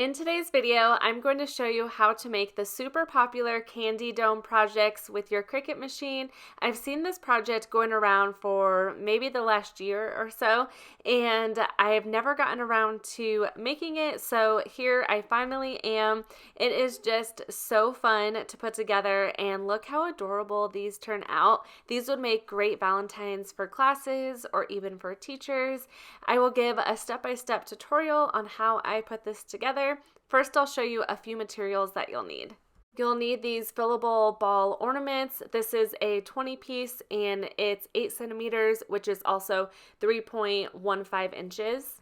In today's video, I'm going to show you how to make the super popular candy dome projects with your Cricut machine. I've seen this project going around for maybe the last year or so, and I've never gotten around to making it, so here I finally am. It is just so fun to put together, and look how adorable these turn out. These would make great Valentines for classes or even for teachers. I will give a step-by-step tutorial on how I put this together. First, I'll show you a few materials that you'll need. You'll need these fillable ball ornaments. This is a 20 piece and it's 8 centimeters, which is also 3.15 inches.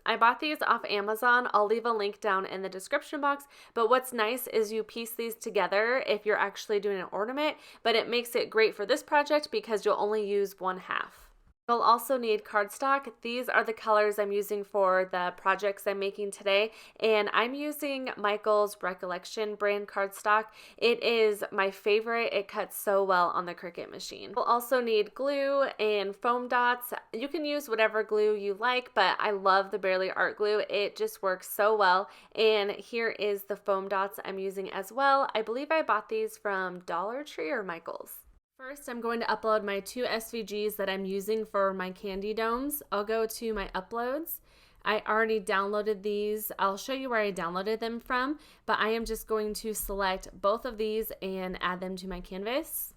I bought these off Amazon. I'll leave a link down in the description box, but what's nice is you piece these together if you're actually doing an ornament, but it makes it great for this project because you'll only use one half. You'll also need cardstock. These are the colors I'm using for the projects I'm making today, and I'm using Michael's Recollection brand cardstock. It is my favorite. It cuts so well on the Cricut machine. You'll also need glue and foam dots. You can use whatever glue you like, but I love the Barely Art glue. It just works so well, and here is the foam dots I'm using as well. I believe I bought these from Dollar Tree or Michael's. First, I'm going to upload my 2 SVGs that I'm using for my candy domes. I'll go to my uploads. I already downloaded these. I'll show you where I downloaded them from, but I am just going to select both of these and add them to my canvas.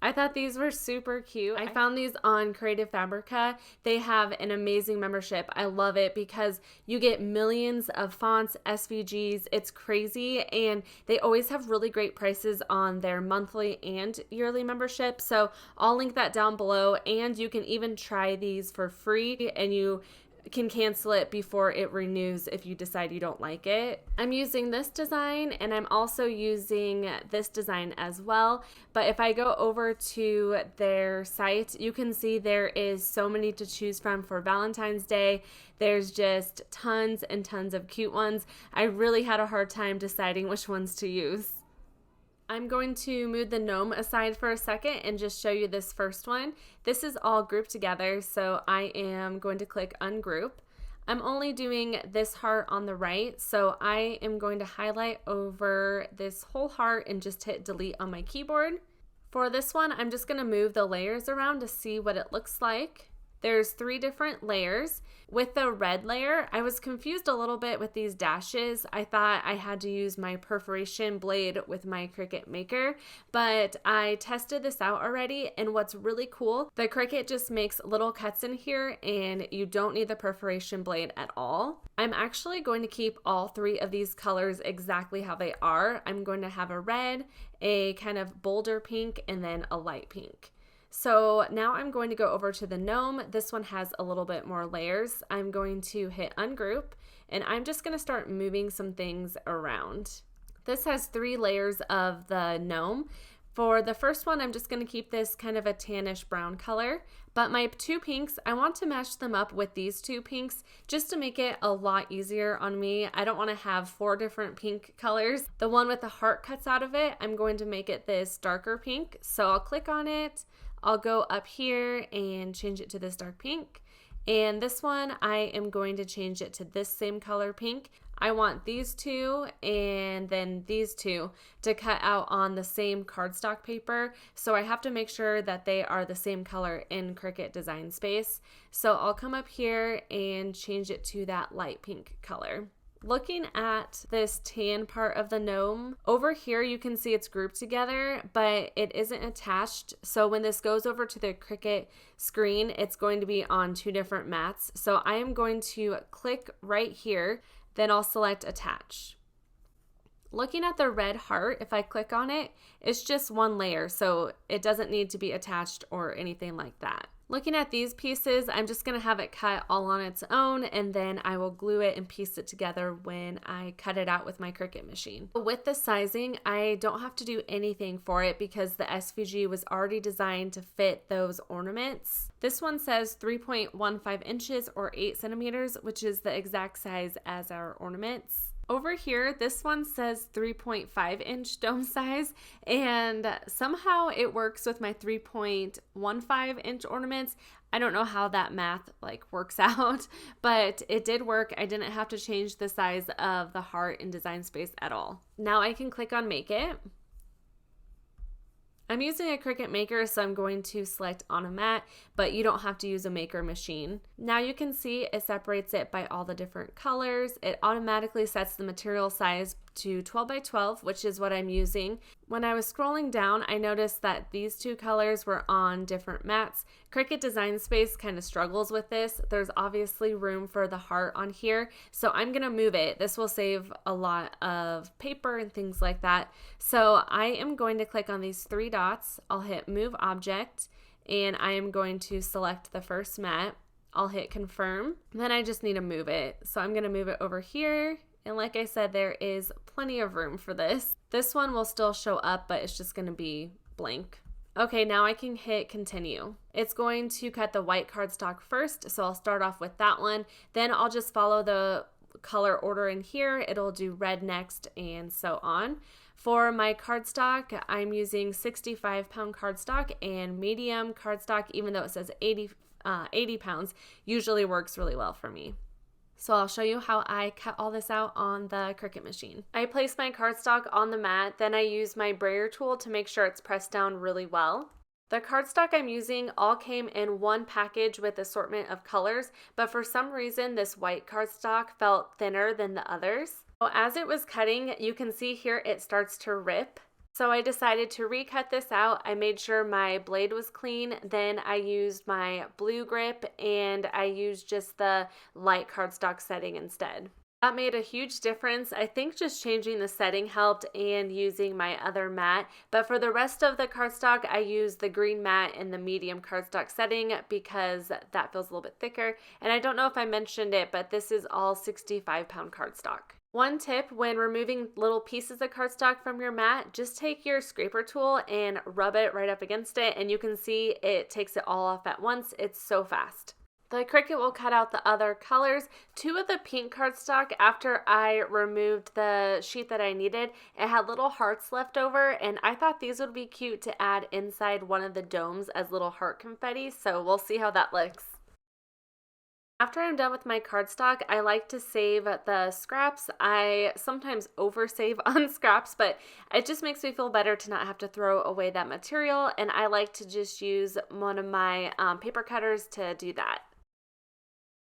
I thought these were super cute. I found these on Creative Fabrica. They have an amazing membership. I love it because you get millions of fonts, SVGs. It's crazy, and they always have really great prices on their monthly and yearly membership. So I'll link that down below, and you can even try these for free, and you can cancel it before it renews if you decide you don't like it. I'm using this design, and I'm also using this design as well, but if I go over to their site, you can see there is so many to choose from for Valentine's Day. There's just tons and tons of cute ones. I really had a hard time deciding which ones to use. I'm going to move the gnome aside for a second and just show you this first one. This is all grouped together, so I am going to click ungroup. I'm only doing this heart on the right, so I am going to highlight over this whole heart and just hit delete on my keyboard. For this one, I'm just going to move the layers around to see what it looks like. There's 3 different layers. With the red layer, I was confused a little bit with these dashes. I thought I had to use my perforation blade with my Cricut Maker, but I tested this out already, and what's really cool, the Cricut just makes little cuts in here and you don't need the perforation blade at all. I'm actually going to keep all 3 of these colors exactly how they are. I'm going to have a red, a kind of bolder pink, and then a light pink. So now I'm going to go over to the gnome. This one has a little bit more layers. I'm going to hit ungroup, and I'm just going to start moving some things around. This has 3 layers of the gnome. For the first one, I'm just going to keep this kind of a tannish brown color, but my 2 pinks, I want to match them up with these 2 pinks just to make it a lot easier on me. I don't want to have 4 different pink colors. The one with the heart cuts out of it, I'm going to make it this darker pink, so I'll click on it. I'll go up here and change it to this dark pink. And this one, I am going to change it to this same color pink. I want these 2 and then these 2 to cut out on the same cardstock paper. So I have to make sure that they are the same color in Cricut Design Space. So I'll come up here and change it to that light pink color. Looking at this tan part of the gnome, over here you can see it's grouped together, but it isn't attached. So when this goes over to the Cricut screen, it's going to be on 2 different mats. So I am going to click right here, then I'll select attach. Looking at the red heart, if I click on it, it's just 1 layer, so it doesn't need to be attached or anything like that. Looking at these pieces, I'm just going to have it cut all on its own, and then I will glue it and piece it together when I cut it out with my Cricut machine. With the sizing, I don't have to do anything for it because the SVG was already designed to fit those ornaments. This one says 3.15 inches or 8 centimeters, which is the exact size as our ornaments. Over here, this one says 3.5-inch dome size, and somehow it works with my 3.15-inch ornaments. I don't know how that math works out, but it did work. I didn't have to change the size of the heart in Design Space at all. Now I can click on Make It. I'm using a Cricut Maker, so I'm going to select on a mat, but you don't have to use a maker machine. Now you can see it separates it by all the different colors. It automatically sets the material size to 12 by 12, which is what I'm using. When I was scrolling down, I noticed that these two colors were on different mats. Cricut Design Space kind of struggles with this. There's obviously room for the heart on here, so I'm gonna move it. This will save a lot of paper and things like that. So I am going to click on these three dots. I'll hit Move Object, and I am going to select the first mat. I'll hit Confirm, then I just need to move it. So I'm gonna move it over here. And like I said, there is plenty of room for this. This one will still show up, but it's just gonna be blank. Okay, now I can hit Continue. It's going to cut the white cardstock first, so I'll start off with that one. Then I'll just follow the color order in here. It'll do red next and so on. For my cardstock, I'm using 65-pound cardstock, and medium cardstock, even though it says 80 pounds, usually works really well for me. So I'll show you how I cut all this out on the Cricut machine. I place my cardstock on the mat, then I use my brayer tool to make sure it's pressed down really well. The cardstock I'm using all came in one package with assortment of colors, but for some reason this white cardstock felt thinner than the others. So as it was cutting, you can see here it starts to rip. So I decided to recut this out. I made sure my blade was clean. Then I used my blue grip, and I used just the light cardstock setting instead. That made a huge difference. I think just changing the setting helped, and using my other mat. But for the rest of the cardstock, I used the green mat in the medium cardstock setting because that feels a little bit thicker. And I don't know if I mentioned it, but this is all 65-pound cardstock. One tip when removing little pieces of cardstock from your mat, just take your scraper tool and rub it right up against it, and you can see it takes it all off at once. It's so fast. The Cricut will cut out the other colors. Two of the pink cardstock, after I removed the sheet that I needed, it had little hearts left over, and I thought these would be cute to add inside one of the domes as little heart confetti, so we'll see how that looks. After I'm done with my cardstock, I like to save the scraps. I sometimes oversave on scraps, but it just makes me feel better to not have to throw away that material, and I like to just use one of my paper cutters to do that.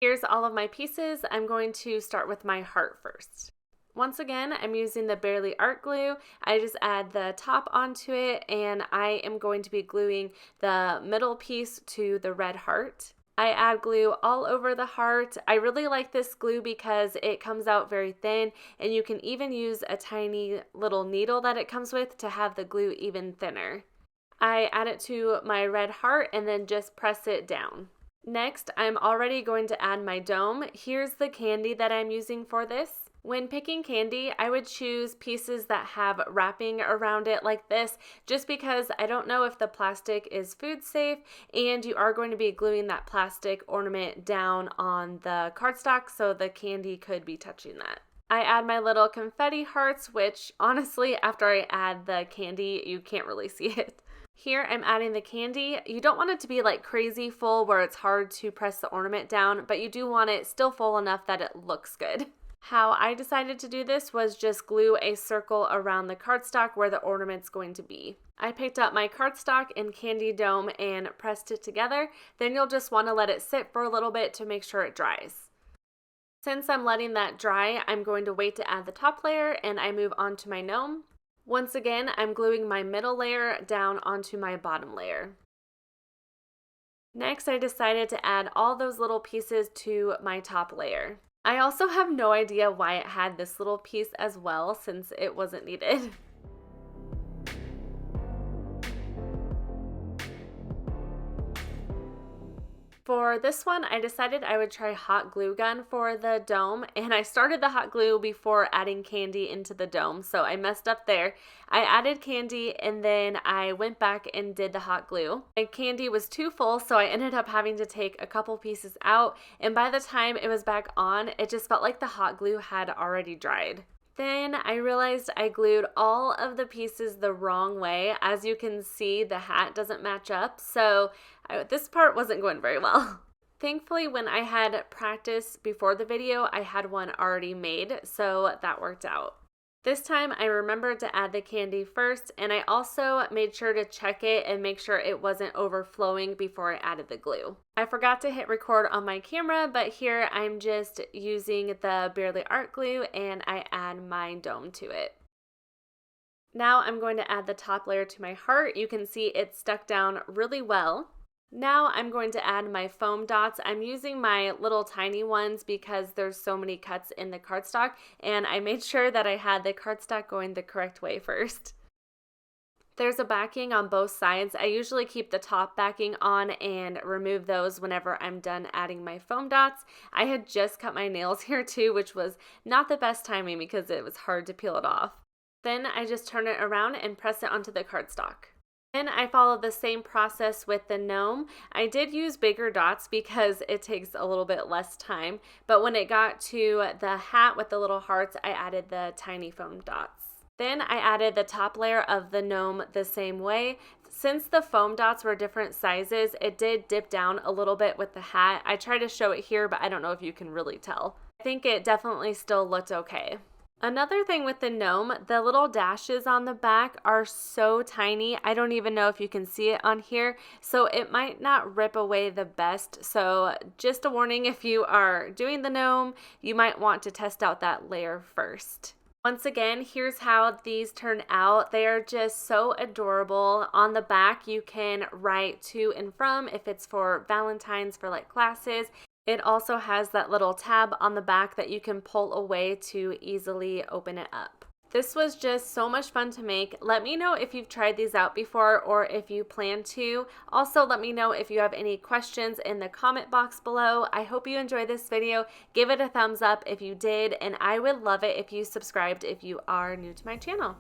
Here's all of my pieces. I'm going to start with my heart first. Once again, I'm using the Barely Art glue. I just add the top onto it, and I am going to be gluing the middle piece to the red heart. I add glue all over the heart. I really like this glue because it comes out very thin, and you can even use a tiny little needle that it comes with to have the glue even thinner. I add it to my red heart and then just press it down. Next, I'm already going to add my dome. Here's the candy that I'm using for this. When picking candy, I would choose pieces that have wrapping around it like this, just because I don't know if the plastic is food safe, and you are going to be gluing that plastic ornament down on the cardstock, so the candy could be touching that. I add my little confetti hearts, which honestly, after I add the candy, you can't really see it. Here I'm adding the candy. You don't want it to be like crazy full where it's hard to press the ornament down, but you do want it still full enough that it looks good. How I decided to do this was just glue a circle around the cardstock where the ornament's going to be. I picked up my cardstock and candy dome and pressed it together. Then you'll just want to let it sit for a little bit to make sure it dries. Since I'm letting that dry, I'm going to wait to add the top layer, and I move on to my gnome. Once again, I'm gluing my middle layer down onto my bottom layer. Next, I decided to add all those little pieces to my top layer. I also have no idea why it had this little piece as well, since it wasn't needed. For this one, I decided I would try hot glue gun for the dome, and I started the hot glue before adding candy into the dome, so I messed up there. I added candy and then I went back and did the hot glue. My candy was too full, so I ended up having to take a couple pieces out, and by the time it was back on, it just felt like the hot glue had already dried. Then I realized I glued all of the pieces the wrong way. As you can see, the hat doesn't match up, so this part wasn't going very well. Thankfully, when I had practice before the video, I had one already made, so that worked out. This time I remembered to add the candy first, and I also made sure to check it and make sure it wasn't overflowing before I added the glue. I forgot to hit record on my camera, but here I'm just using the Barely Art glue and I add my dome to it. Now I'm going to add the top layer to my heart. You can see it's stuck down really well. Now I'm going to add my foam dots. I'm using my little tiny ones because there's so many cuts in the cardstock, and I made sure that I had the cardstock going the correct way first. There's a backing on both sides. I usually keep the top backing on and remove those whenever I'm done adding my foam dots. I had just cut my nails here too, which was not the best timing because it was hard to peel it off. Then I just turn it around and press it onto the cardstock. Then I followed the same process with the gnome. I did use bigger dots because it takes a little bit less time, but when it got to the hat with the little hearts, I added the tiny foam dots. Then I added the top layer of the gnome the same way. Since the foam dots were different sizes, it did dip down a little bit with the hat. I tried to show it here, but I don't know if you can really tell. I think it definitely still looked okay. Another thing with the gnome, the little dashes on the back are so tiny. I don't even know if you can see it on here, so it might not rip away the best. So just a warning, if you are doing the gnome, you might want to test out that layer first. Once again, here's how these turn out. They are just so adorable. On the back, you can write to and from if it's for Valentine's, for like classes. It also has that little tab on the back that you can pull away to easily open it up. This was just so much fun to make. Let me know if you've tried these out before or if you plan to. Also, let me know if you have any questions in the comment box below. I hope you enjoyed this video. Give it a thumbs up if you did, and I would love it if you subscribed if you are new to my channel.